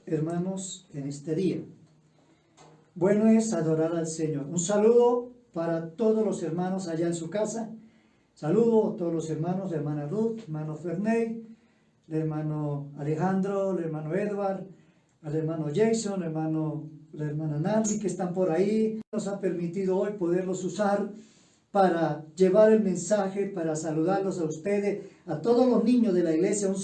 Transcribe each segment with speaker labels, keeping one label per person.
Speaker 1: hermanos, en este día. Bueno es adorar al Señor. Un saludo para todos los hermanos allá en su casa. Saludo a todos los hermanos, la hermana Ruth, hermano Ferney, el hermano Alejandro, el hermano Edward, al hermano Jason, la hermana Nancy, que están por ahí. Nos ha permitido hoy poderlos usar para llevar el mensaje, para saludarlos a ustedes, a todos los niños de la iglesia. Un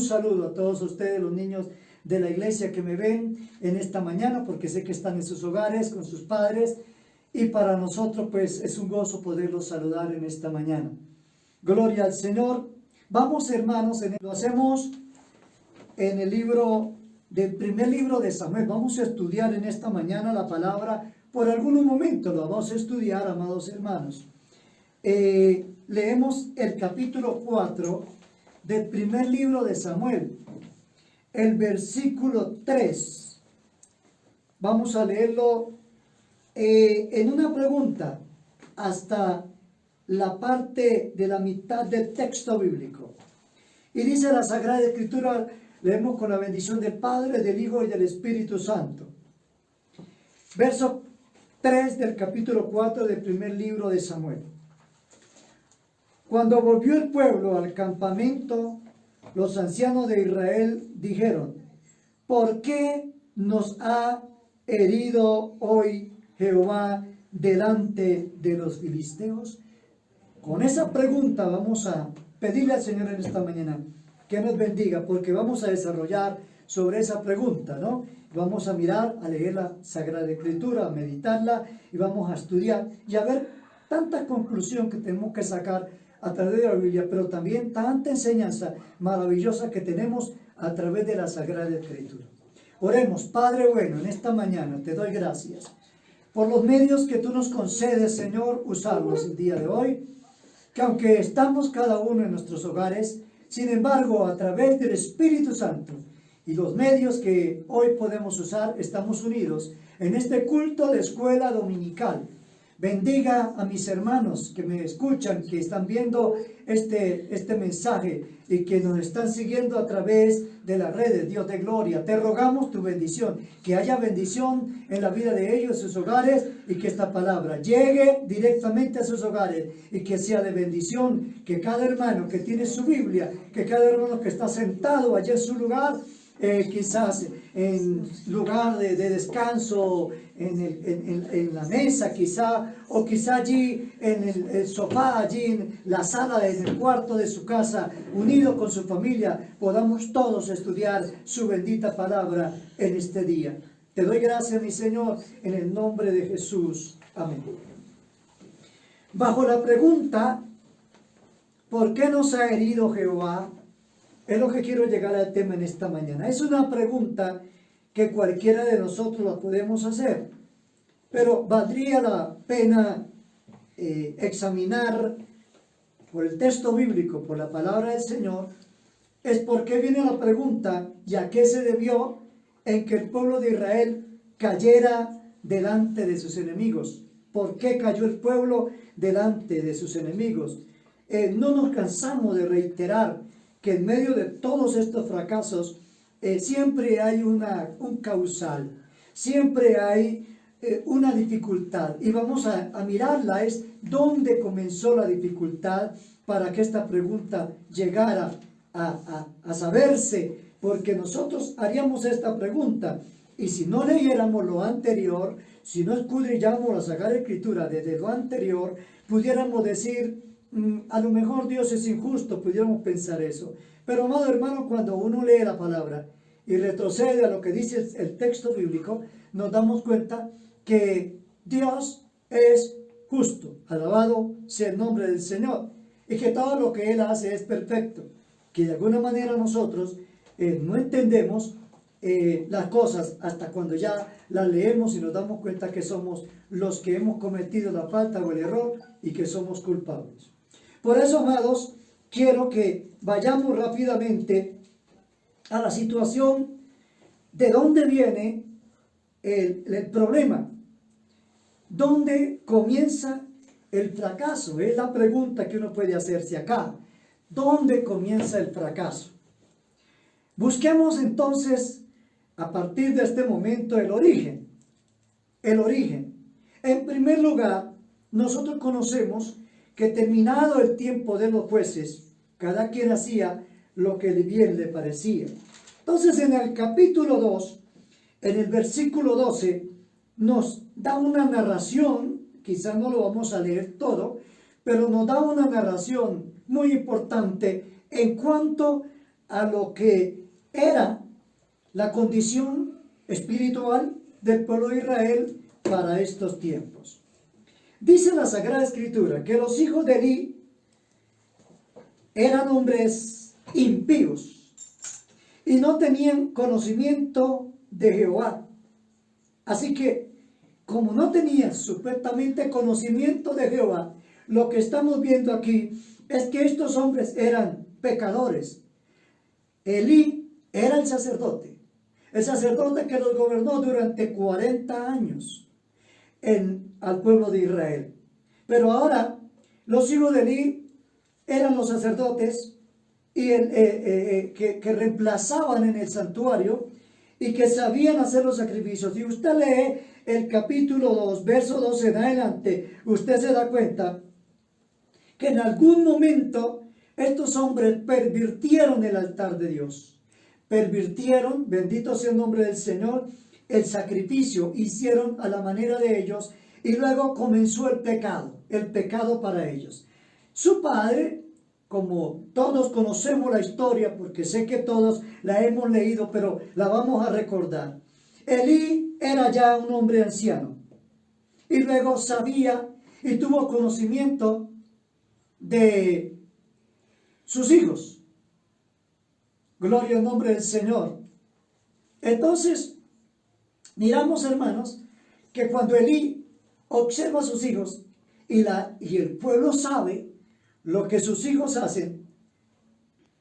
Speaker 1: saludo a todos ustedes, los niños de la iglesia que me ven en esta mañana, porque sé que están en sus hogares con sus padres, y para nosotros pues es un gozo poderlos saludar en esta mañana. Gloria al Señor. Vamos, hermanos, lo hacemos en el primer libro de Samuel. Vamos a estudiar en esta mañana la palabra. Por algún momento lo vamos a estudiar, amados hermanos. Leemos el capítulo 4 del primer libro de Samuel, el versículo 3. Vamos a leerlo en una pregunta hasta la parte de la mitad del texto bíblico. Y dice la Sagrada Escritura, leemos con la bendición del Padre, del Hijo y del Espíritu Santo. Verso 3 del capítulo 4 del primer libro de Samuel. Cuando volvió el pueblo al campamento, los ancianos de Israel dijeron: ¿por qué nos ha herido hoy Jehová delante de los filisteos? Con esa pregunta vamos a pedirle al Señor en esta mañana que nos bendiga, porque vamos a desarrollar sobre esa pregunta, ¿no? Vamos a mirar, a leer la Sagrada Escritura, a meditarla, y vamos a estudiar y a ver tanta conclusión que tenemos que sacar a través de la Biblia, pero también tanta enseñanza maravillosa que tenemos a través de la Sagrada Escritura. Oremos. Padre bueno, en esta mañana te doy gracias por los medios que tú nos concedes, Señor, usarlos el día de hoy, que aunque estamos cada uno en nuestros hogares, sin embargo, a través del Espíritu Santo y los medios que hoy podemos usar, estamos unidos en este culto de escuela dominical. Bendiga a mis hermanos que me escuchan, que están viendo este mensaje y que nos están siguiendo a través de las redes. Dios de gloria, te rogamos tu bendición, que haya bendición en la vida de ellos, en sus hogares, y que esta palabra llegue directamente a sus hogares y que sea de bendición, que cada hermano que tiene su Biblia, que cada hermano que está sentado allá en su lugar, quizás en lugar de descanso, en la mesa quizá, o quizá allí en el sofá, allí en la sala, en el cuarto de su casa, unido con su familia, podamos todos estudiar su bendita palabra en este día. Te doy gracias, mi Señor, en el nombre de Jesús. Amén. Bajo la pregunta, ¿por qué nos ha herido Jehová? Es lo que quiero llegar al tema en esta mañana. Es una pregunta que cualquiera de nosotros la podemos hacer, pero valdría la pena examinar por el texto bíblico, por la palabra del Señor, es por qué viene la pregunta y a qué se debió en que el pueblo de Israel cayera delante de sus enemigos. ¿Por qué cayó el pueblo delante de sus enemigos? No nos cansamos de reiterar que en medio de todos estos fracasos siempre hay un causal, siempre hay una dificultad, y vamos a mirarla, es dónde comenzó la dificultad para que esta pregunta llegara a saberse, porque nosotros haríamos esta pregunta, y si no leyéramos lo anterior, si no escudriñamos la Sagrada Escritura desde lo anterior, pudiéramos decir, a lo mejor Dios es injusto, pudiéramos pensar eso. Pero, amado hermano, cuando uno lee la palabra y retrocede a lo que dice el texto bíblico, nos damos cuenta que Dios es justo. Alabado sea el nombre del Señor. Y que todo lo que Él hace es perfecto. Que de alguna manera nosotros no entendemos las cosas hasta cuando ya las leemos y nos damos cuenta que somos los que hemos cometido la falta o el error y que somos culpables. Por eso, amados, quiero que vayamos rápidamente a la situación de dónde viene el problema. ¿Dónde comienza el fracaso? Es la pregunta que uno puede hacerse acá. ¿Dónde comienza el fracaso? Busquemos entonces a partir de este momento el origen. El origen. En primer lugar, nosotros conocemos que terminado el tiempo de los jueces, cada quien hacía lo que bien le parecía. Entonces en el capítulo 2, en el versículo 12, nos da una narración, quizás no lo vamos a leer todo, pero nos da una narración muy importante en cuanto a lo que era la condición espiritual del pueblo de Israel para estos tiempos. Dice la Sagrada Escritura que los hijos de Elí eran hombres impíos y no tenían conocimiento de Jehová. Así que, como no tenían supuestamente conocimiento de Jehová, lo que estamos viendo aquí es que estos hombres eran pecadores. Elí era el sacerdote que los gobernó durante 40 años al pueblo de Israel. Pero ahora los hijos de Elí eran los sacerdotes y que reemplazaban en el santuario y que sabían hacer los sacrificios. Si usted lee el capítulo 2, verso 12 en adelante, usted se da cuenta que en algún momento estos hombres pervirtieron el altar de Dios. Pervirtieron, bendito sea el nombre del Señor, el sacrificio, hicieron a la manera de ellos y luego comenzó el pecado para ellos. Su padre, como todos conocemos la historia, porque sé que todos la hemos leído, pero la vamos a recordar. Elí era ya un hombre anciano y luego sabía y tuvo conocimiento de sus hijos. Gloria al nombre del Señor. Entonces, miramos, hermanos, que cuando Elí observa a sus hijos y el pueblo sabe lo que sus hijos hacen,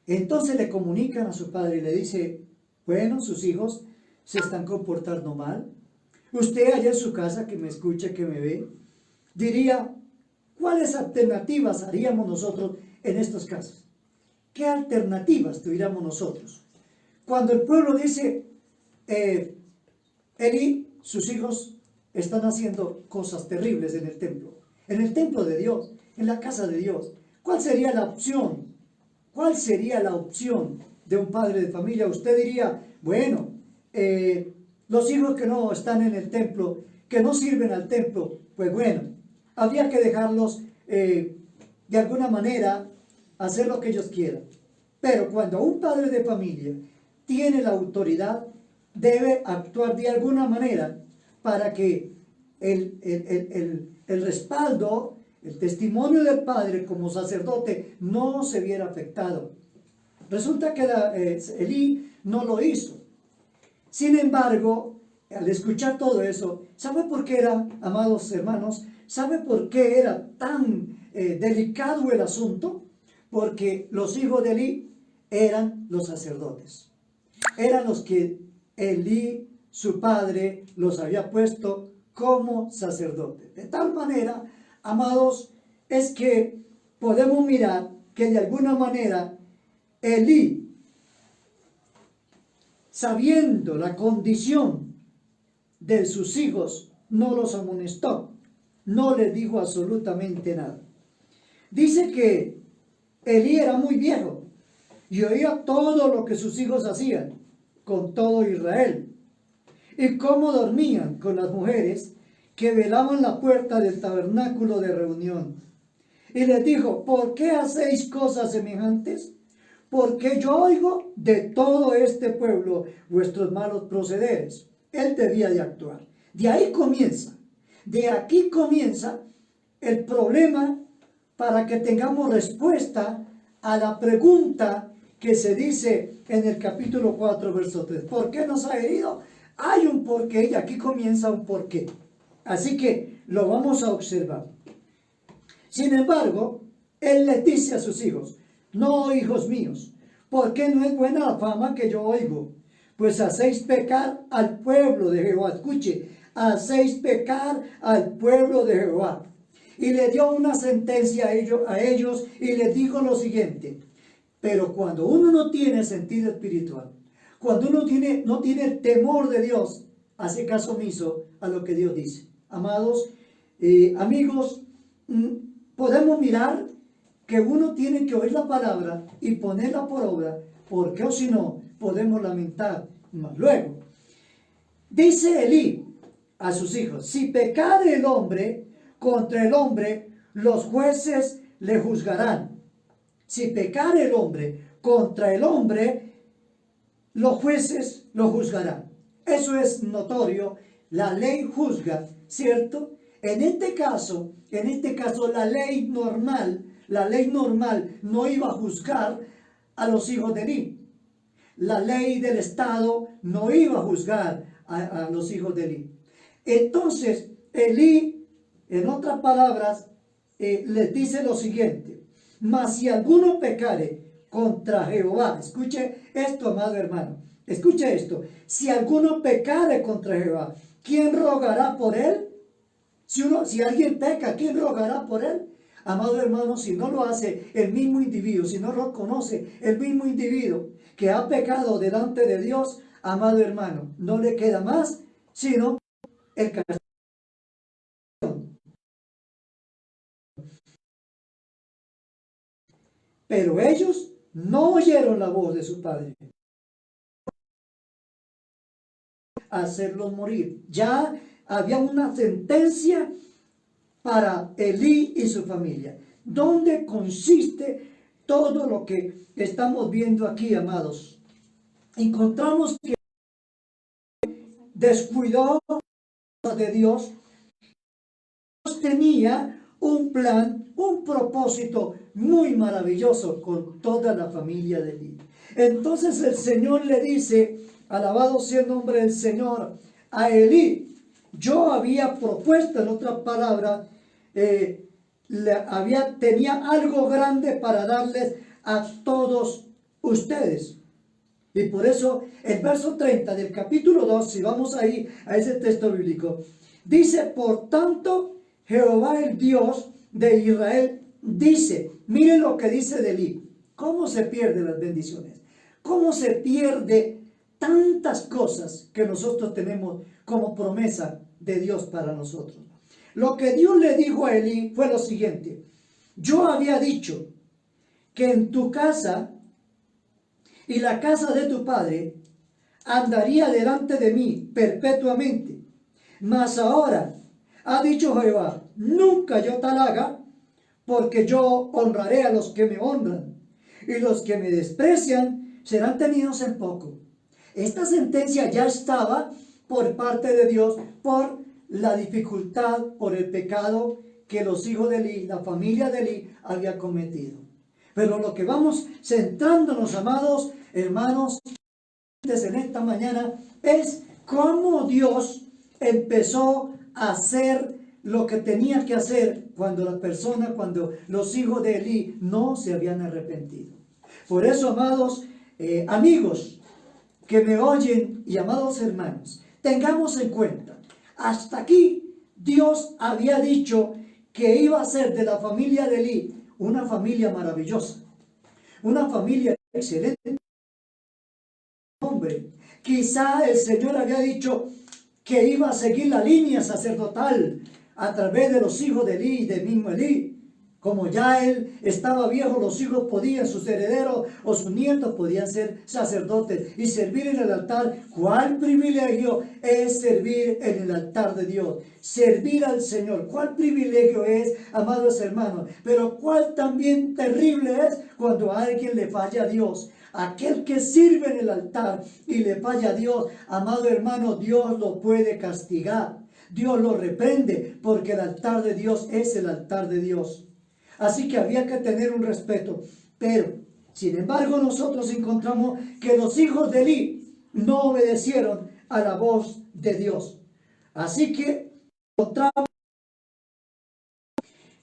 Speaker 1: entonces le comunican a su padre y le dice: bueno, sus hijos se están comportando mal. Usted allá en su casa, que me escucha, que me ve, diría: ¿cuáles alternativas haríamos nosotros en estos casos? ¿Qué alternativas tuviéramos nosotros? Cuando el pueblo dice: Elí, sus hijos están haciendo cosas terribles en el templo de Dios, en la casa de Dios. ¿Cuál sería la opción? ¿Cuál sería la opción de un padre de familia? Usted diría: bueno, los hijos que no están en el templo, que no sirven al templo, pues bueno, habría que dejarlos de alguna manera hacer lo que ellos quieran. Pero cuando un padre de familia tiene la autoridad, debe actuar de alguna manera para que el respaldo, el testimonio del padre como sacerdote no se viera afectado. Resulta que Elí no lo hizo. Sin embargo, al escuchar todo eso, ¿sabe por qué era, amados hermanos? ¿Sabe por qué era tan delicado el asunto? Porque los hijos de Elí eran los sacerdotes. Eran los que Elí, su padre, los había puesto como sacerdotes. De tal manera, amados, es que podemos mirar que de alguna manera Elí, sabiendo la condición de sus hijos, no los amonestó, no les dijo absolutamente nada. Dice que Elí era muy viejo y oía todo lo que sus hijos hacían con todo Israel, y cómo dormían con las mujeres que velaban la puerta del tabernáculo de reunión. Y les dijo: ¿por qué hacéis cosas semejantes? Porque yo oigo de todo este pueblo vuestros malos procederes. Él debía de actuar. De ahí comienza, de aquí comienza el problema para que tengamos respuesta a la pregunta que se dice en el capítulo 4, verso 3. ¿Por qué nos ha herido? Hay un porqué y aquí comienza un porqué. Así que lo vamos a observar. Sin embargo, él les dice a sus hijos: no, hijos míos, porque no es buena la fama que yo oigo, pues hacéis pecar al pueblo de Jehová. Escuche, hacéis pecar al pueblo de Jehová. Y le dio una sentencia a ellos y les dijo lo siguiente: pero cuando uno no tiene sentido espiritual, Cuando uno no tiene temor de Dios, hace caso omiso a lo que Dios dice. Amados, amigos, podemos mirar que uno tiene que oír la palabra y ponerla por obra, porque o si no, podemos lamentar más luego. Dice Elí a sus hijos: si pecare el hombre contra el hombre, los jueces le juzgarán. Si pecare el hombre contra el hombre, los jueces lo juzgarán. Eso es notorio, la ley juzga, ¿cierto? En este caso, la ley normal no iba a juzgar a los hijos de Elí. La ley del Estado no iba a juzgar a los hijos de Elí. Entonces, Elí, en otras palabras, les dice lo siguiente: mas si alguno pecare contra Jehová, escuche esto, amado hermano, escuche esto: si alguno pecare contra Jehová, ¿quién rogará por él? Si alguien peca, ¿quién rogará por él? Amado hermano, si no lo hace el mismo individuo, si no lo conoce el mismo individuo que ha pecado delante de Dios, amado hermano, no le queda más sino el castigo. Pero ellos no oyeron la voz de su padre, hacerlos morir. Ya había una sentencia para Elí y su familia. ¿Dónde consiste todo lo que estamos viendo aquí, amados? Encontramos que descuidó de Dios. Dios tenía un plan, un propósito muy maravilloso con toda la familia de Elí. Entonces el Señor le dice, alabado sea el nombre del Señor, a Elí: yo había propuesto, en otras palabras, tenía algo grande para darles a todos ustedes. Y por eso el verso 30 del capítulo 2, si vamos ahí a ese texto bíblico, dice: por tanto, Jehová el Dios de Israel dice. Miren lo que dice de Elí. ¿Cómo se pierden las bendiciones? ¿Cómo se pierde tantas cosas que nosotros tenemos como promesa de Dios para nosotros? Lo que Dios le dijo a Elí fue lo siguiente: yo había dicho que en tu casa y la casa de tu padre andaría delante de mí perpetuamente. Mas ahora ha dicho Jehová: nunca yo tal haga, porque yo honraré a los que me honran, y los que me desprecian serán tenidos en poco. Esta sentencia ya estaba por parte de Dios por la dificultad, por el pecado que los hijos de Elí, la familia de Elí, había cometido. Pero lo que vamos centrándonos, amados hermanos, en esta mañana, es cómo Dios empezó a hacer lo que tenía que hacer cuando los hijos de Elí no se habían arrepentido. Por eso, amados amigos que me oyen y amados hermanos, tengamos en cuenta, hasta aquí Dios había dicho que iba a ser de la familia de Elí una familia maravillosa, una familia excelente. Hombre, quizá el Señor había dicho que iba a seguir la línea sacerdotal a través de los hijos de Elí y de mismo Elí. Como ya él estaba viejo, los hijos podían, sus herederos o sus nietos podían ser sacerdotes y servir en el altar. ¿Cuál privilegio es servir en el altar de Dios? Servir al Señor. ¿Cuál privilegio es, amados hermanos? Pero cuál también terrible es cuando a alguien le falla a Dios. Aquel que sirve en el altar y le falla a Dios, amado hermano, Dios lo puede castigar. Dios lo reprende, porque el altar de Dios es el altar de Dios. Así que había que tener un respeto. Pero, sin embargo, nosotros encontramos que los hijos de Elí no obedecieron a la voz de Dios. Así que encontramos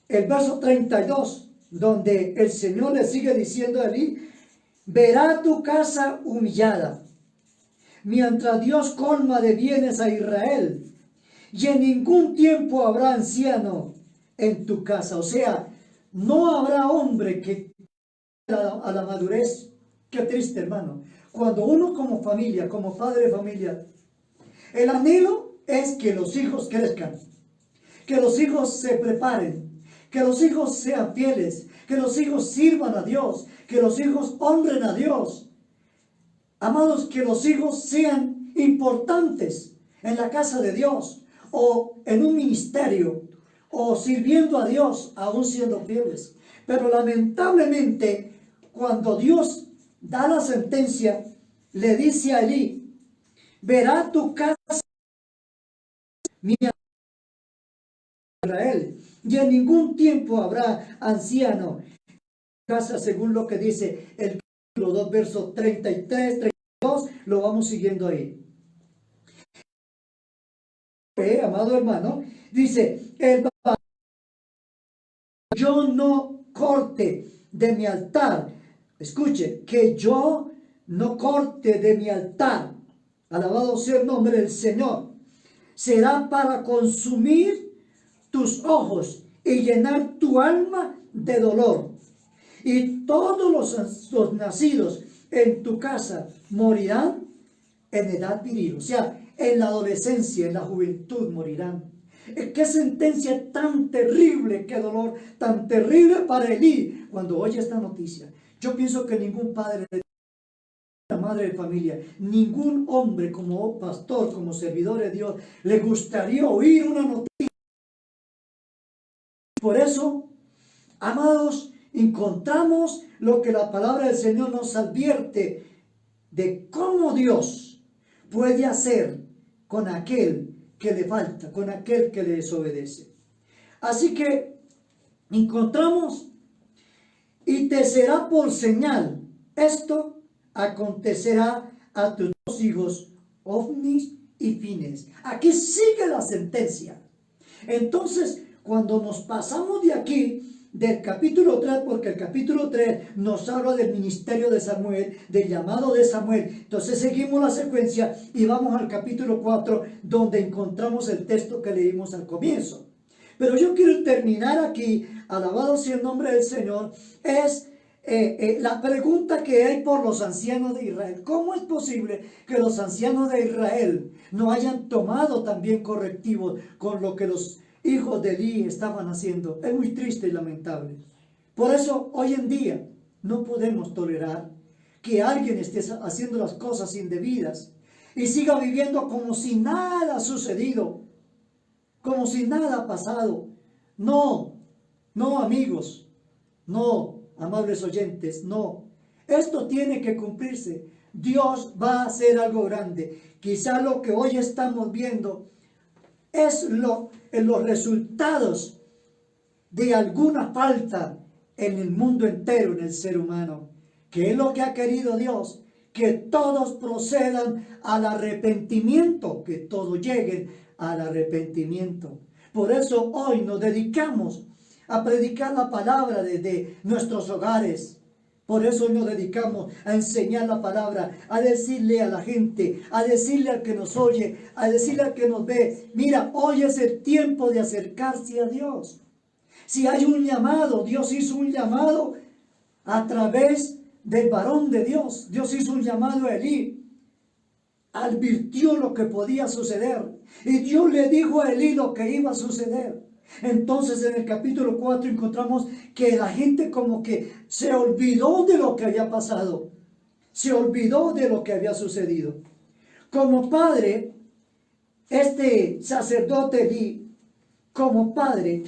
Speaker 1: el verso 32, donde el Señor le sigue diciendo a Elí: verá tu casa humillada, mientras Dios colma de bienes a Israel, y en ningún tiempo habrá anciano en tu casa. O sea, no habrá hombre que a la madurez. Qué triste, hermano. cuando uno como familia, como padre de familia, el anhelo es que los hijos crezcan, que los hijos se preparen, que los hijos sean fieles, que los hijos sirvan a Dios, que los hijos honren a Dios. Amados, que los hijos sean importantes en la casa de Dios o en un ministerio o sirviendo a Dios, aún siendo fieles. Pero lamentablemente, cuando Dios da la sentencia, le dice a Elí: verá tu casa mi Israel, y en ningún tiempo habrá anciano en casa, según lo que dice el capítulo 2, versos 33, 32, lo vamos siguiendo ahí. Amado hermano, dice: yo no corte de mi altar. Escuche, que yo no corte de mi altar. Alabado sea el nombre del Señor. Será para consumir tus ojos y llenar tu alma de dolor. Y todos los nacidos en tu casa morirán en edad viril. O sea, en la adolescencia, en la juventud morirán. Qué sentencia tan terrible, qué dolor tan terrible para Elí cuando oye esta noticia. Yo pienso que ningún padre, madre de familia, ningún hombre como pastor, como servidor de Dios, le gustaría oír una noticia. Por eso, amados, encontramos lo que la palabra del Señor nos advierte de cómo Dios puede hacer con aquel que le falta, con aquel que le desobedece. Así que encontramos: y te será por señal, esto acontecerá a tus dos hijos, Ofnis y Fines. Aquí sigue la sentencia. Entonces, cuando nos pasamos de aquí, del capítulo 3, porque el capítulo 3 nos habla del ministerio de Samuel, del llamado de Samuel. Entonces seguimos la secuencia y vamos al capítulo 4, donde encontramos el texto que leímos al comienzo. Pero yo quiero terminar aquí, alabado sea el nombre del Señor, es la pregunta que hay por los ancianos de Israel. ¿Cómo es posible que los ancianos de Israel no hayan tomado también correctivos con lo que los hijos de Elí estaban haciendo? Es muy triste y lamentable. Por eso hoy en día no podemos tolerar que alguien esté haciendo las cosas indebidas y siga viviendo como si nada ha sucedido, como si nada ha pasado. No, no, amigos, no, amables oyentes, no. Esto tiene que cumplirse. Dios va a hacer algo grande. Quizá lo que hoy estamos viendo es los resultados de alguna falta en el mundo entero, en el ser humano. ¿Qué es lo que ha querido Dios? Que todos procedan al arrepentimiento, que todos lleguen al arrepentimiento. Por eso hoy nos dedicamos a predicar la palabra desde nuestros hogares. Por eso hoy nos dedicamos a enseñar la palabra, a decirle a la gente, a decirle al que nos oye, a decirle al que nos ve: mira, hoy es el tiempo de acercarse a Dios. Si hay un llamado, Dios hizo un llamado a través del varón de Dios. Dios hizo un llamado a Elí. Advirtió lo que podía suceder. Y Dios le dijo a Elí lo que iba a suceder. Entonces en el capítulo 4 encontramos que la gente como que se olvidó de lo que había pasado. Se olvidó de lo que había sucedido. Como padre, este sacerdote Elí, como padre,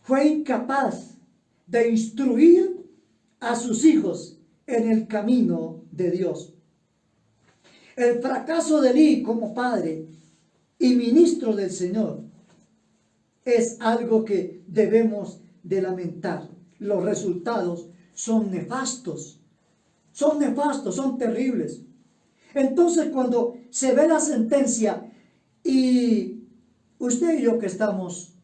Speaker 1: fue incapaz de instruir a sus hijos en el camino de Dios. El fracaso de Elí como padre y ministro del Señor es algo que debemos de lamentar. Los resultados son nefastos, son terribles. Entonces, cuando se ve la sentencia y usted y yo que estamos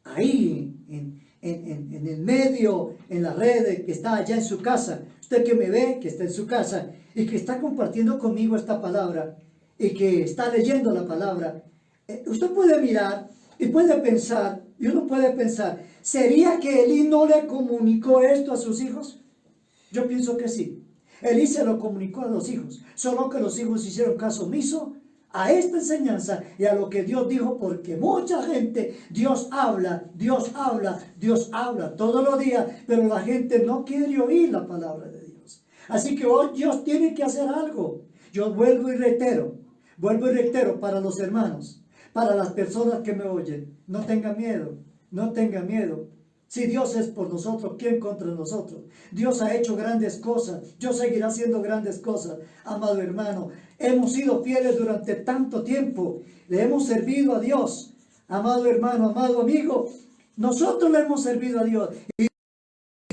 Speaker 1: ahí en el medio, en la red, que está allá en su casa, usted que me ve, que está en su casa y que está compartiendo conmigo esta palabra y que está leyendo la palabra, usted puede mirar y puede pensar, y uno puede pensar: ¿sería que Elí no le comunicó esto a sus hijos? Yo pienso que sí. Elí se lo comunicó a los hijos, solo que los hijos hicieron caso omiso a esta enseñanza y a lo que Dios dijo, porque mucha gente, Dios habla, Dios habla, Dios habla todos los días, pero la gente no quiere oír la palabra de Dios. Así que hoy Dios tiene que hacer algo. Yo vuelvo y reitero para los hermanos, para las personas que me oyen, no tengan miedo, no tengan miedo. Si Dios es por nosotros, ¿quién contra nosotros? Dios ha hecho grandes cosas. Dios seguirá haciendo grandes cosas, amado hermano. Hemos sido fieles durante tanto tiempo. Le hemos servido a Dios. Amado hermano, amado amigo, nosotros le hemos servido a Dios. Y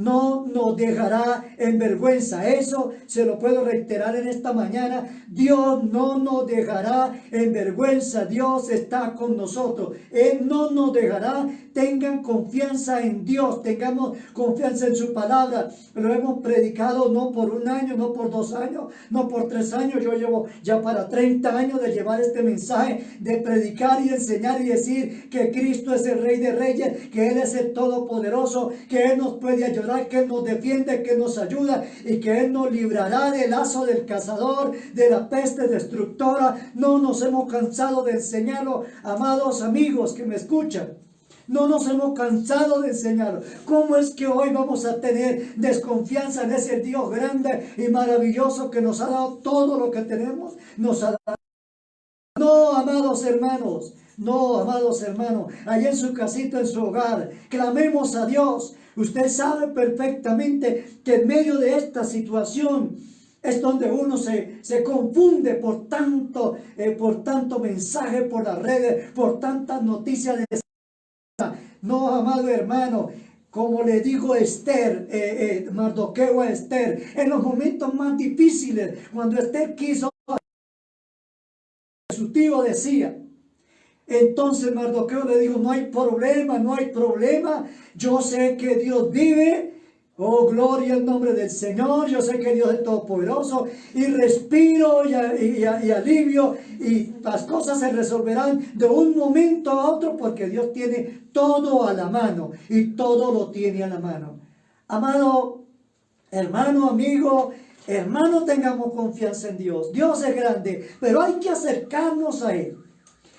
Speaker 1: no nos dejará en vergüenza. Eso se lo puedo reiterar en esta mañana. Dios no nos dejará en vergüenza. Dios está con nosotros. Él no nos dejará. Tengan confianza en Dios. Tengamos confianza en su palabra. Lo hemos predicado no por un año, no por 2 años, no por 3 años. Yo llevo ya para 30 años de llevar este mensaje, de predicar y enseñar y decir que Cristo es el Rey de Reyes, que Él es el Todopoderoso, que Él nos puede ayudar, que Él nos defiende, que nos ayuda y que Él nos librará del lazo del cazador, de la peste destructora. No nos hemos cansado de enseñarlo, amados amigos que me escuchan. No nos hemos cansado de enseñarlo. ¿Cómo es que hoy vamos a tener desconfianza en ese Dios grande y maravilloso que nos ha dado todo lo que tenemos? Nos ha dado. No, amados hermanos. No, amados hermanos. Allá en su casita, en su hogar, clamemos a Dios. Usted sabe perfectamente que en medio de esta situación es donde uno se confunde por tanto mensaje por las redes, por tantas noticias de... No, amado hermano, como le dijo Esther, Mardoqueo a Esther, en los momentos más difíciles, cuando Esther quiso, su tío decía, entonces Mardoqueo le dijo, no hay problema, no hay problema, yo sé que Dios vive. Oh, gloria al nombre del Señor. Yo sé que Dios es todopoderoso y respiro y alivio, y las cosas se resolverán de un momento a otro porque Dios tiene todo a la mano y todo lo tiene a la mano. Amado hermano, amigo, hermano, tengamos confianza en Dios. Dios es grande, pero hay que acercarnos a Él.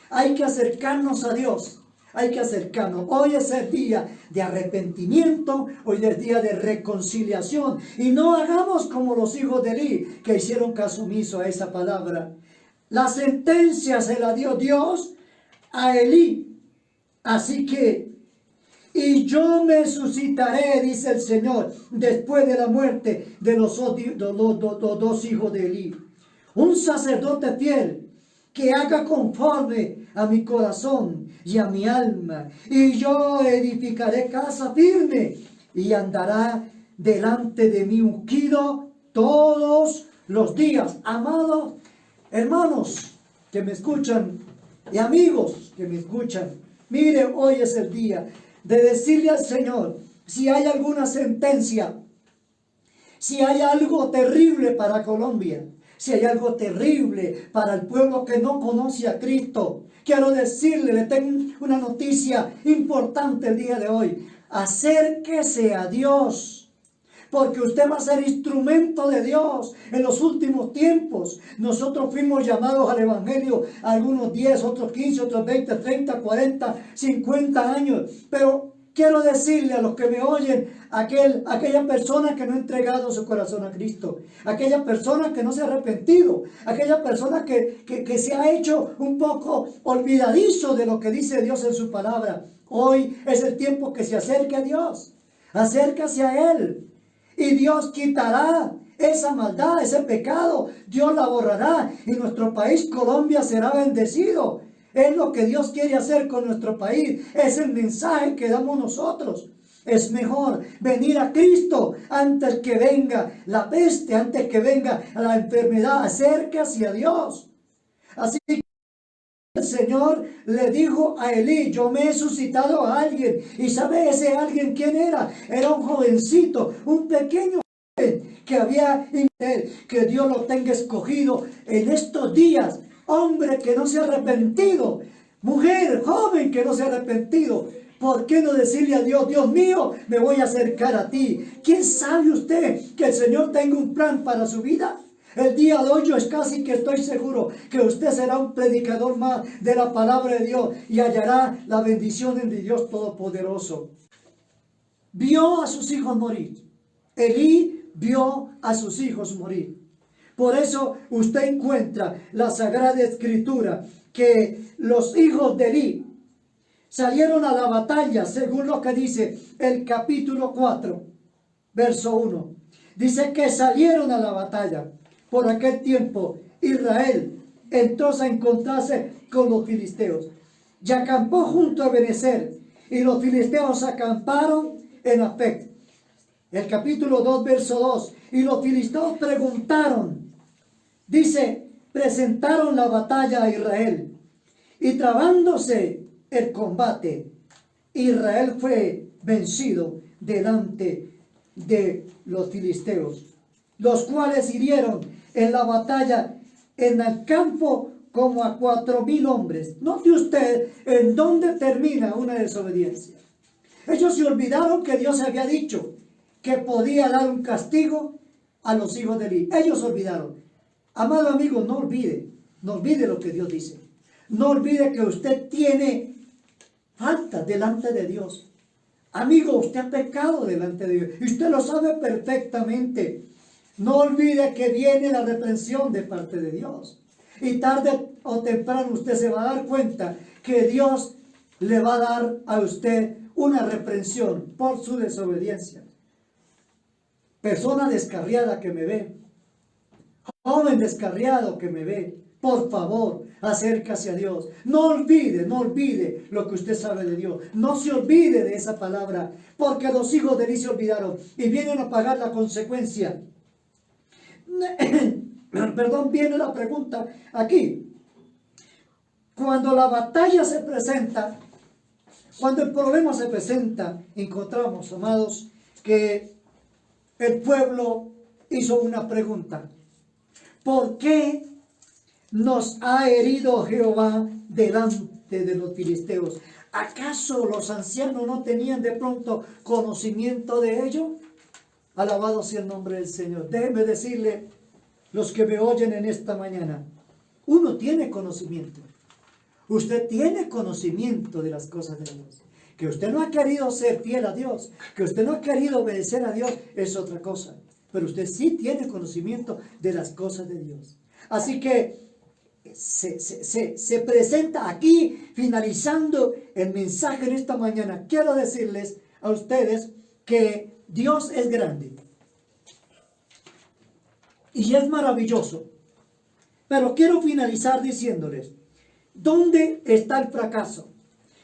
Speaker 1: Hay que acercarnos a Dios. Hay que acercarnos. Hoy es el día de arrepentimiento. Hoy es el día de reconciliación. Y no hagamos como los hijos de Elí, que hicieron caso omiso a esa palabra. La sentencia se la dio Dios a Elí. Así que, y yo me suscitaré, dice el Señor, después de la muerte de los dos hijos de Elí, un sacerdote fiel que haga conforme a mi corazón y a mi alma, y yo edificaré casa firme, y andará delante de mí ungido todos los días. Amados hermanos que me escuchan y amigos que me escuchan, mire, hoy es el día de decirle al Señor, si hay alguna sentencia, si hay algo terrible para Colombia, si hay algo terrible para el pueblo que no conoce a Cristo, quiero decirle, le tengo una noticia importante el día de hoy. Acérquese a Dios, porque usted va a ser instrumento de Dios en los últimos tiempos. Nosotros fuimos llamados al Evangelio, algunos 10, otros 15, otros 20, 30, 40, 50 años. Pero quiero decirle a los que me oyen, aquella persona que no ha entregado su corazón a Cristo, aquella persona que no se ha arrepentido, aquella persona que se ha hecho un poco olvidadizo de lo que dice Dios en su palabra. Hoy es el tiempo que se acerque a Dios. Acércase a Él y Dios quitará esa maldad, ese pecado. Dios la borrará y nuestro país, Colombia, será bendecido. Es lo que Dios quiere hacer con nuestro país. Es el mensaje que damos nosotros. Es mejor venir a Cristo antes que venga la peste, antes que venga la enfermedad. Acércase a Dios. Así que el Señor le dijo a Elí, yo me he suscitado a alguien. ¿Y sabe ese alguien quién era? Era un jovencito, un pequeño joven que había que Dios lo tenga escogido en estos días. Hombre que no se ha arrepentido, mujer joven que no se ha arrepentido, ¿Por qué no decirle a Dios, Dios mío, me voy a acercar a ti? ¿Quién sabe usted que el Señor tenga un plan para su vida? El día de hoy yo es casi que estoy seguro que usted será un predicador más de la palabra de Dios y hallará la bendición de Dios Todopoderoso. Vio a sus hijos morir. Elí vio a sus hijos morir. Por eso usted encuentra la Sagrada Escritura que los hijos de Elí salieron a la batalla, según lo que dice el capítulo 4, verso 1. Dice que salieron a la batalla. Por aquel tiempo Israel entró a encontrarse con los filisteos y acampó junto a Ebenezer, y los filisteos acamparon en Afec. El capítulo 2, verso 2. Y los filisteos preguntaron, dice, presentaron la batalla a Israel, y trabándose el combate, Israel fue vencido delante de los filisteos, los cuales hirieron en la batalla en el campo como a 4,000 hombres. Note usted en dónde termina una desobediencia. Ellos se olvidaron que Dios había dicho que podía dar un castigo a los hijos de Elí. Ellos olvidaron. Amado amigo, no olvide lo que Dios dice. No olvide que usted tiene falta delante de Dios. Amigo, usted ha pecado delante de Dios y usted lo sabe perfectamente. No olvide que viene la reprensión de parte de Dios. Y tarde o temprano usted se va a dar cuenta que Dios le va a dar a usted una reprensión por su desobediencia. Persona descarriada que me ve, joven descarriado que me ve, por favor, acércase a Dios. No olvide lo que usted sabe de Dios. No se olvide de esa palabra, porque los hijos de Elí se olvidaron y vienen a pagar la consecuencia. Perdón, viene la pregunta aquí. Cuando la batalla se presenta, cuando el problema se presenta, encontramos, amados, que el pueblo hizo una pregunta. ¿Por qué nos ha herido Jehová delante de los filisteos? ¿Acaso los ancianos no tenían de pronto conocimiento de ello? Alabado sea el nombre del Señor. Déjenme decirle, los que me oyen en esta mañana, uno tiene conocimiento. Usted tiene conocimiento de las cosas de Dios. Que usted no ha querido ser fiel a Dios, que usted no ha querido obedecer a Dios, es otra cosa. Pero usted sí tiene conocimiento de las cosas de Dios. Así que se presenta aquí, finalizando el mensaje en esta mañana. Quiero decirles a ustedes que Dios es grande. Y es maravilloso. Pero quiero finalizar diciéndoles, ¿dónde está el fracaso?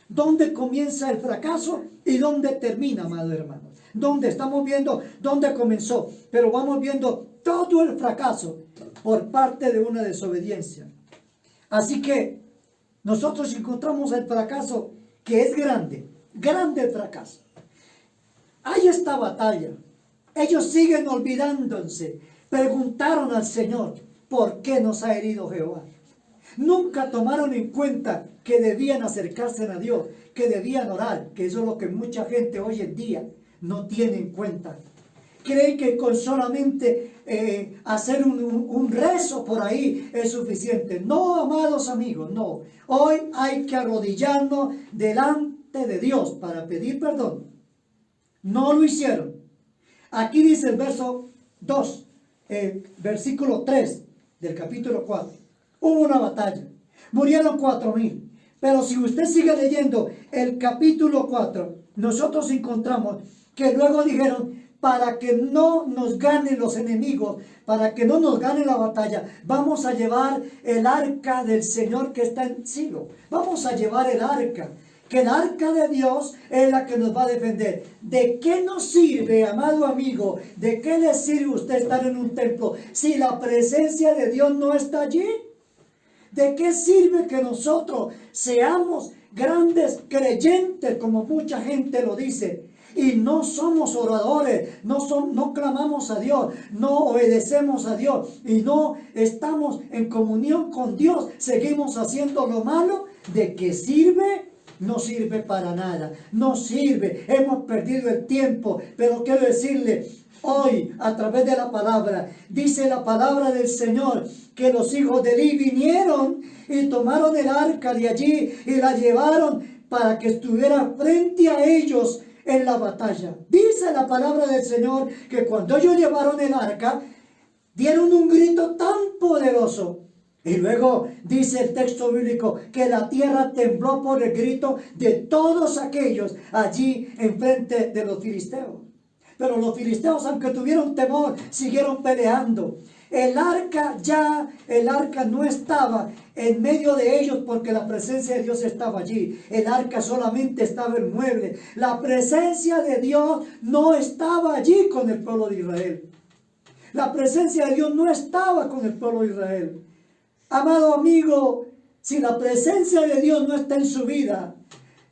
Speaker 1: ¿Dónde comienza el fracaso y dónde termina, amado hermano? ¿Dónde? Estamos viendo dónde comenzó, pero vamos viendo todo el fracaso por parte de una desobediencia. Así que nosotros encontramos el fracaso que es grande, grande el fracaso. Hay esta batalla. Ellos siguen olvidándose. Preguntaron al Señor, ¿por qué nos ha herido Jehová? Nunca tomaron en cuenta que debían acercarse a Dios, que debían orar, que eso es lo que mucha gente hoy en día no tiene en cuenta. Creen que con solamente hacer un rezo por ahí es suficiente. No, amados amigos, no. Hoy hay que arrodillarnos delante de Dios para pedir perdón. No lo hicieron. Aquí dice el verso 2, versículo 3 del capítulo 4. Hubo una batalla. Murieron 4,000. Pero si usted sigue leyendo el capítulo 4, nosotros encontramos que luego dijeron, para que no nos ganen los enemigos, para que no nos gane la batalla, vamos a llevar el arca del Señor que está en Silo. Vamos a llevar el arca, que el arca de Dios es la que nos va a defender. ¿De qué nos sirve, amado amigo? ¿De qué le sirve usted estar en un templo si la presencia de Dios no está allí? ¿De qué sirve que nosotros seamos grandes creyentes, como mucha gente lo dice, y no somos oradores, no clamamos a Dios, no obedecemos a Dios y no estamos en comunión con Dios, seguimos haciendo lo malo? ¿De qué sirve? no sirve para nada, no sirve, hemos perdido el tiempo, pero quiero decirle, hoy a través de la palabra, dice la palabra del Señor, que los hijos de Eli vinieron y tomaron el arca de allí y la llevaron para que estuviera frente a ellos en la batalla. Dice la palabra del Señor que cuando ellos llevaron el arca, dieron un grito tan poderoso. Y luego dice el texto bíblico que la tierra tembló por el grito de todos aquellos allí enfrente de los filisteos. Pero los filisteos, aunque tuvieron temor, siguieron peleando. El arca no estaba en medio de ellos porque la presencia de Dios estaba allí. El arca solamente estaba en mueble. La presencia de Dios no estaba allí con el pueblo de Israel. La presencia de Dios no estaba con el pueblo de Israel. Amado amigo, si la presencia de Dios no está en su vida,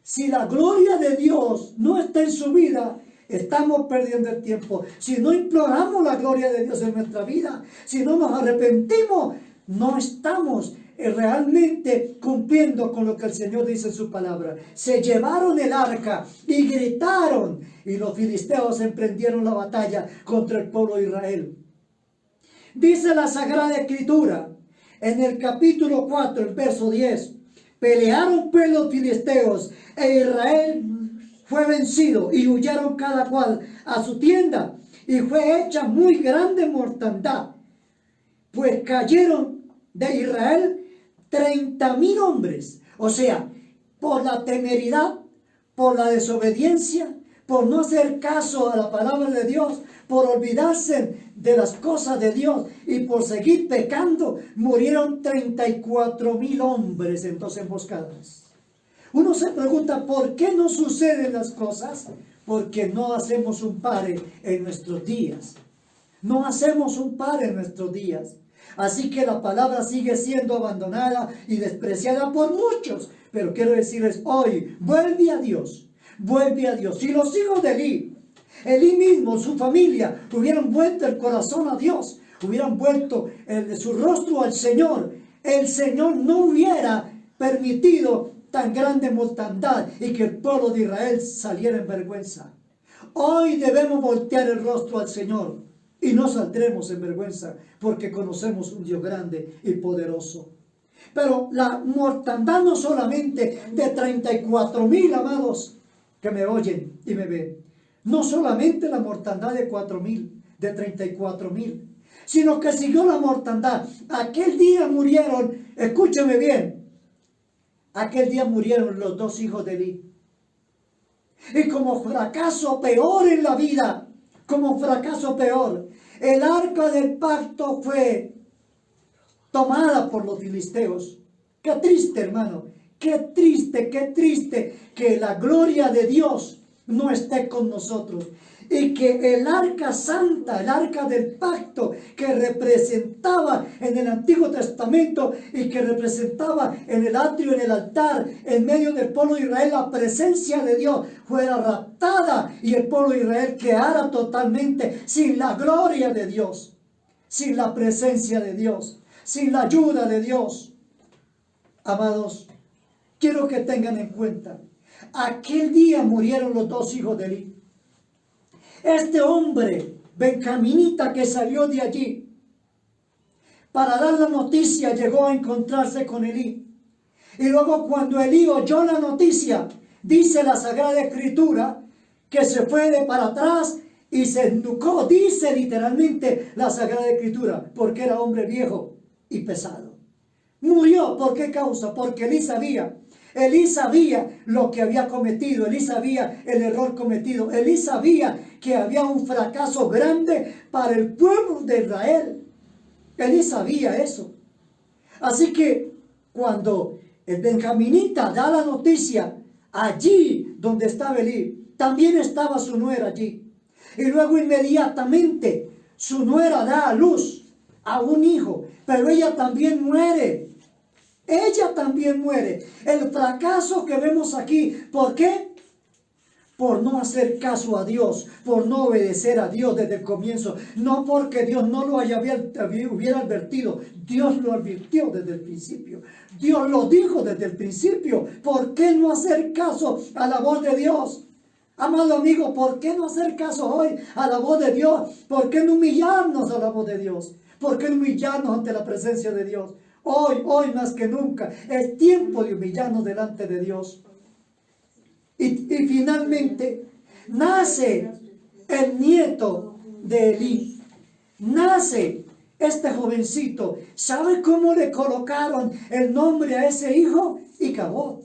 Speaker 1: si la gloria de Dios no está en su vida, estamos perdiendo el tiempo. Si no imploramos la gloria de Dios en nuestra vida, si no nos arrepentimos, no estamos realmente cumpliendo con lo que el Señor dice en su palabra. Se llevaron el arca y gritaron, y los filisteos emprendieron la batalla contra el pueblo de Israel. Dice la Sagrada Escritura, en el capítulo 4, el verso 10, pelearon pues los filisteos, e Israel fue vencido, y huyeron cada cual a su tienda, y fue hecha muy grande mortandad, pues cayeron de Israel 30,000 hombres. O sea, por la temeridad, por la desobediencia, por no hacer caso a la palabra de Dios, por olvidarse de las cosas de Dios y por seguir pecando, murieron 34,000 hombres en 2 emboscadas. Uno se pregunta, ¿por qué no suceden las cosas? Porque no hacemos un pare en nuestros días. No hacemos un pare en nuestros días. Así que la palabra sigue siendo abandonada y despreciada por muchos. Pero quiero decirles hoy, vuelve a Dios. Vuelve a Dios. Si los hijos de Elí mismo, su familia, hubieran vuelto el corazón a Dios, hubieran vuelto su rostro al Señor, el Señor no hubiera permitido tan grande mortandad y que el pueblo de Israel saliera en vergüenza. Hoy debemos voltear el rostro al Señor y no saldremos en vergüenza porque conocemos un Dios grande y poderoso. Pero la mortandad no solamente de 34,000, amados, que me oyen y me ven, no solamente la mortandad de 4,000, de 34,000, sino que siguió la mortandad. Aquel día murieron, escúcheme bien, aquel día murieron los 2 hijos de Elí. Y como fracaso peor en la vida, como fracaso peor, el arca del pacto fue tomada por los filisteos. Qué triste, hermano, qué triste que la gloria de Dios no esté con nosotros. Y que el arca santa, el arca del pacto, que representaba en el Antiguo Testamento y que representaba en el atrio, en el altar, en medio del pueblo de Israel, la presencia de Dios, fuera raptada y el pueblo de Israel quedara totalmente sin la gloria de Dios, sin la presencia de Dios, sin la ayuda de Dios. Amados, quiero que tengan en cuenta, aquel día murieron los 2 hijos de Elí. Este hombre, benjaminita, que salió de allí para dar la noticia, llegó a encontrarse con Elí. Y luego cuando Elí oyó la noticia, dice la Sagrada Escritura, que se fue de para atrás y se ennucó, dice literalmente la Sagrada Escritura, porque era hombre viejo y pesado. Murió, ¿por qué causa? Porque Elí sabía lo que había cometido, Elí sabía el error cometido, Elí sabía que había un fracaso grande para el pueblo de Israel. Elí sabía eso. Así que cuando el benjaminita da la noticia, allí donde estaba Elí, también estaba su nuera allí. Y luego inmediatamente su nuera da a luz a un hijo, pero ella también muere. Ella también muere. El fracaso que vemos aquí, ¿por qué? Por no hacer caso a Dios, por no obedecer a Dios desde el comienzo. No porque Dios no lo hubiera advertido. Dios lo advirtió desde el principio. Dios lo dijo desde el principio. ¿Por qué no hacer caso a la voz de Dios? Amado amigo, ¿por qué no hacer caso hoy a la voz de Dios? ¿Por qué no humillarnos a la voz de Dios? ¿Por qué no humillarnos ante la presencia de Dios? Hoy más que nunca, es tiempo de humillarnos delante de Dios. Y finalmente, nace el nieto de Elí. Nace este jovencito. ¿Sabe cómo le colocaron el nombre a ese hijo? Icabod.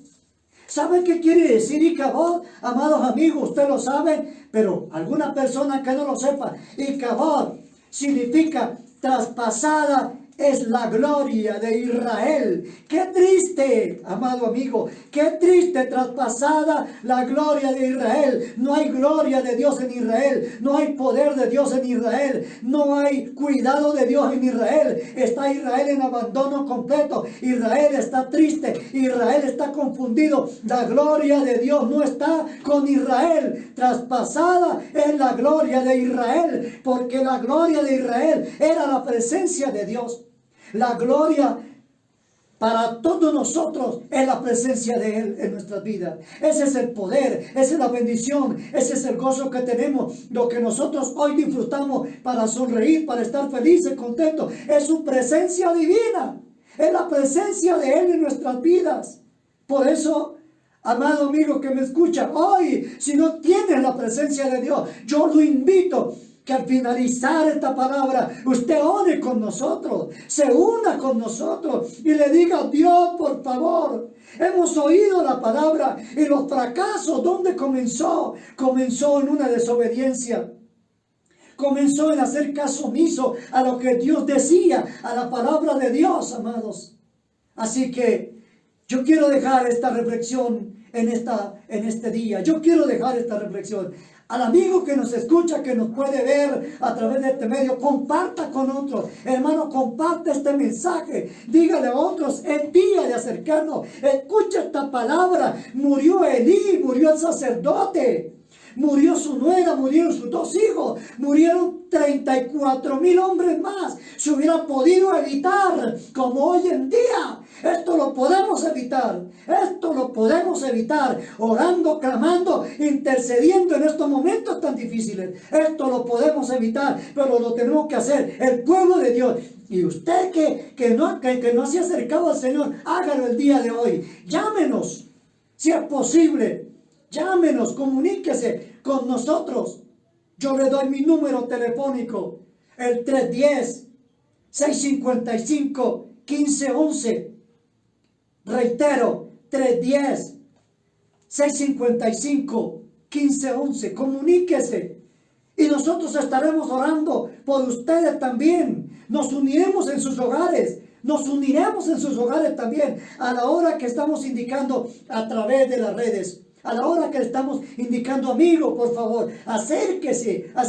Speaker 1: ¿Sabe qué quiere decir Icabod? Amados amigos, usted lo sabe, pero alguna persona que no lo sepa, Icabod significa traspasada es la gloria de Israel. Qué triste, amado amigo, qué triste, traspasada la gloria de Israel. No hay gloria de Dios en Israel, no hay poder de Dios en Israel, no hay cuidado de Dios en Israel. Está Israel en abandono completo, Israel está triste, Israel está confundido. La gloria de Dios no está con Israel. Traspasada es la gloria de Israel, porque la gloria de Israel era la presencia de Dios. La gloria para todos nosotros es la presencia de Él en nuestras vidas. Ese es el poder, esa es la bendición, ese es el gozo que tenemos. Lo que nosotros hoy disfrutamos para sonreír, para estar felices, contentos, es su presencia divina. Es la presencia de Él en nuestras vidas. Por eso, amado amigo que me escucha, hoy, si no tienes la presencia de Dios, yo lo invito que al finalizar esta palabra, usted ore con nosotros, se una con nosotros y le diga: Dios, por favor, hemos oído la palabra y los fracasos, ¿dónde comenzó? Comenzó en una desobediencia. Comenzó en hacer caso omiso a lo que Dios decía, a la palabra de Dios, amados. Así que yo quiero dejar esta reflexión en este día. Yo quiero dejar esta reflexión. Al amigo que nos escucha, que nos puede ver a través de este medio, comparta con otros. Hermano, comparte este mensaje. Dígale a otros, es día de acercarnos. Escucha esta palabra. Murió Elí, murió el sacerdote. Murió su nuera, murieron sus dos hijos, murieron 34,000 hombres más. Se hubiera podido evitar, como hoy en día. Esto lo podemos evitar. Esto lo podemos evitar orando, clamando, intercediendo en estos momentos tan difíciles. Esto lo podemos evitar, pero lo tenemos que hacer el pueblo de Dios. Y usted que no se ha acercado al Señor, hágalo el día de hoy. Llámenos, si es posible. Llámenos, comuníquese con nosotros. Yo le doy mi número telefónico, el 310-655-1511. Reitero, 310-655-1511. Comuníquese y nosotros estaremos orando por ustedes también. Nos uniremos en sus hogares. Nos uniremos en sus hogares también a la hora que estamos indicando a través de las redes. A la hora que estamos indicando, amigo, por favor, acérquese a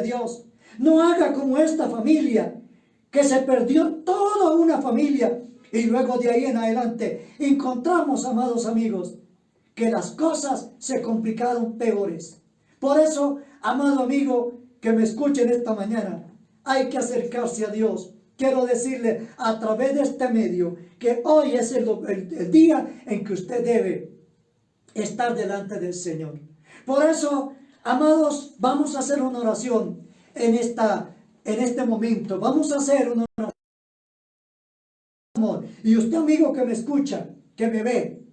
Speaker 1: Dios. No haga como esta familia, que se perdió toda una familia. Y luego de ahí en adelante encontramos, amados amigos, que las cosas se complicaron peores. Por eso, amado amigo que me escuchen esta mañana, hay que acercarse a Dios. Quiero decirle a través de este medio que hoy es el día en que usted debe estar delante del Señor. Por eso, amados, vamos a hacer una oración en este momento. Vamos a hacer una oración. Y usted, amigo que me escucha, que me ve,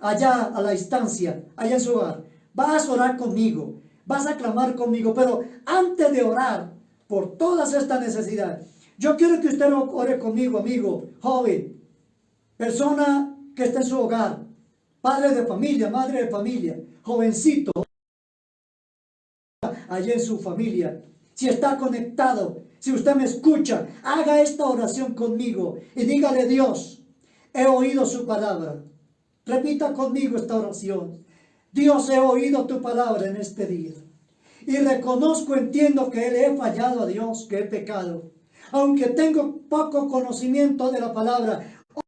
Speaker 1: allá a la distancia, allá en su hogar, vas a orar conmigo, vas a clamar conmigo, pero antes de orar por todas estas necesidades, yo quiero que usted ore conmigo, amigo, joven, persona que está en su hogar, padre de familia, madre de familia, jovencito, allá en su familia. Si está conectado, si usted me escucha, haga esta oración conmigo y dígale: Dios, he oído su palabra. Repita conmigo esta oración. Dios, he oído tu palabra en este día. Y reconozco, entiendo que le he fallado a Dios, que he pecado. Aunque tengo poco conocimiento de la palabra, he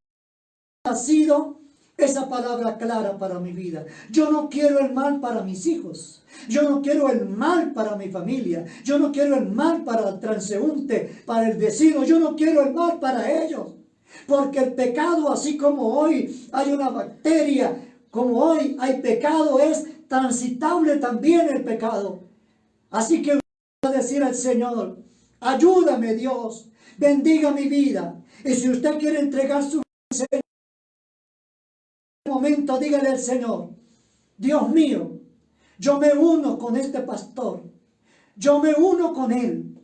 Speaker 1: nacido esa palabra clara para mi vida. Yo no quiero el mal para mis hijos. Yo no quiero el mal para mi familia. Yo no quiero el mal para el transeúnte, para el vecino. Yo no quiero el mal para ellos. Porque el pecado, así como hoy hay una bacteria, como hoy hay pecado, es transitable también el pecado. Así que voy a decir al Señor, ayúdame Dios, bendiga mi vida. Y si usted quiere entregar su vida en este momento, dígale al Señor, Dios mío, yo me uno con este pastor, yo me uno con él.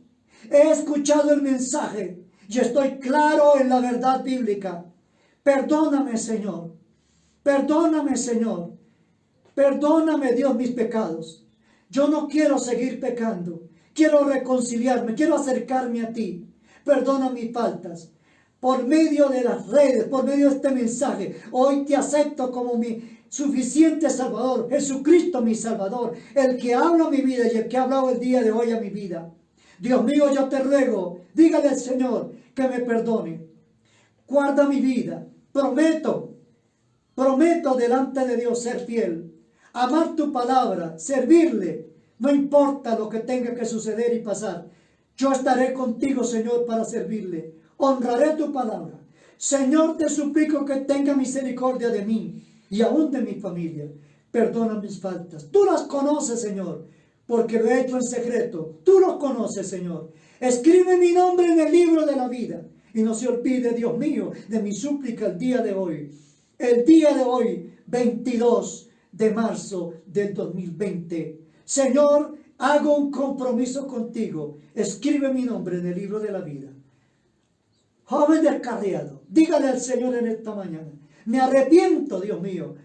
Speaker 1: He escuchado el mensaje y estoy claro en la verdad bíblica. Perdóname, Señor. Perdóname, Señor. Perdóname, Dios, mis pecados. Yo no quiero seguir pecando. Quiero reconciliarme, quiero acercarme a ti. Perdona mis faltas. Por medio de las redes, por medio de este mensaje, hoy te acepto como mi suficiente Salvador. Jesucristo, mi Salvador. El que habla a mi vida y el que ha hablado el día de hoy a mi vida. Dios mío, yo te ruego, dígale al Señor que me perdone. Guarda mi vida. Prometo delante de Dios ser fiel. Amar tu palabra, servirle. No importa lo que tenga que suceder y pasar. Yo estaré contigo, Señor, para servirle. Honraré tu palabra. Señor, te suplico que tenga misericordia de mí y aún de mi familia. Perdona mis faltas. Tú las conoces, Señor, porque lo he hecho en secreto. Tú los conoces, Señor. Escribe mi nombre en el libro de la vida. Y no se olvide, Dios mío, de mi súplica el día de hoy. El día de hoy, 22 de marzo del 2020. Señor, hago un compromiso contigo. Escribe mi nombre en el libro de la vida. Joven descarriado, dígale al Señor en esta mañana. Me arrepiento, Dios mío.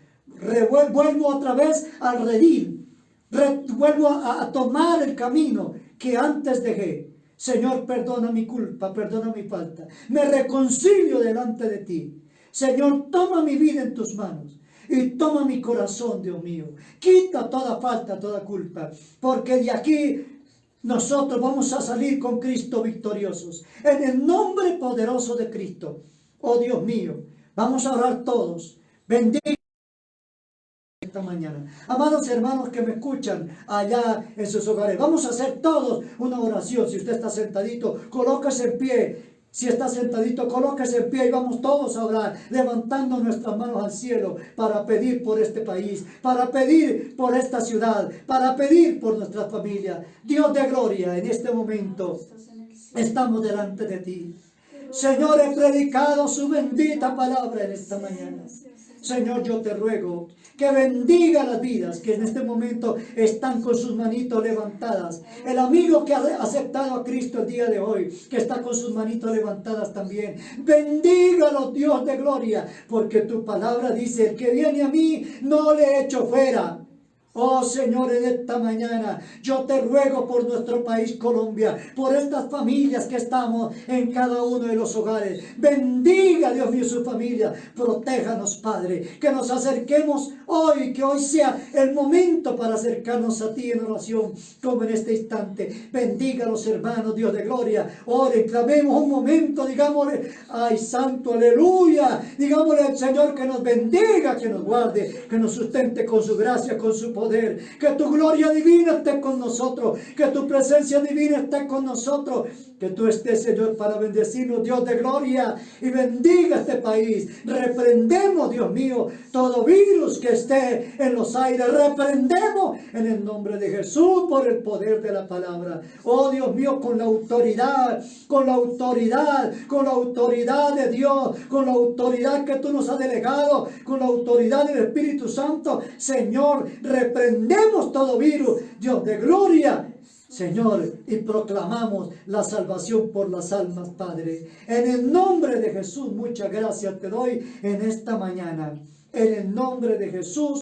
Speaker 1: Vuelvo otra vez al redil. Vuelvo a tomar el camino que antes dejé. Señor, perdona mi culpa, perdona mi falta. Me reconcilio delante de ti. Señor, toma mi vida en tus manos y toma mi corazón, Dios mío. Quita toda falta, toda culpa, porque de aquí nosotros vamos a salir con Cristo victoriosos. En el nombre poderoso de Cristo. Oh Dios mío, vamos a orar todos. Bendiga esta mañana. Amados hermanos que me escuchan allá en sus hogares, vamos a hacer todos una oración. Si usted está sentadito, colóquese en pie. Si está sentadito, colóquese en pie y vamos todos a orar, levantando nuestras manos al cielo para pedir por este país, para pedir por esta ciudad, para pedir por nuestra familia. Dios de gloria, en este momento estamos delante de ti. Señor, he predicado su bendita palabra en esta mañana. Señor, yo te ruego que bendiga las vidas que en este momento están con sus manitos levantadas. El amigo que ha aceptado a Cristo el día de hoy, que está con sus manitos levantadas también. Bendígalo, Dios de gloria, porque tu palabra dice, el que viene a mí no le echo fuera. Oh Señor, en esta mañana yo te ruego por nuestro país Colombia, por estas familias que estamos en cada uno de los hogares. Bendiga, Dios mío, su familia. Protéjanos, Padre, que nos acerquemos hoy, que hoy sea el momento para acercarnos a ti en oración, como en este instante. Bendiga a los hermanos, Dios de gloria. Oren, clamemos un momento, digámosle, ay santo, aleluya. Digámosle al Señor que nos bendiga, que nos guarde, que nos sustente con su gracia, con su poder. Que tu gloria divina esté con nosotros, que tu presencia divina esté con nosotros, que tú estés, Señor, para bendecirnos, Dios de gloria, y bendiga este país. Reprendemos, Dios mío, todo virus que esté en los aires, reprendemos en el nombre de Jesús por el poder de la palabra. Oh Dios mío, con la autoridad de Dios, con la autoridad que tú nos has delegado, con la autoridad del Espíritu Santo, Señor, reprendemos todo virus, Dios de gloria, Señor, y proclamamos la salvación por las almas, Padre. En el nombre de Jesús, muchas gracias te doy en esta mañana. En el nombre de Jesús.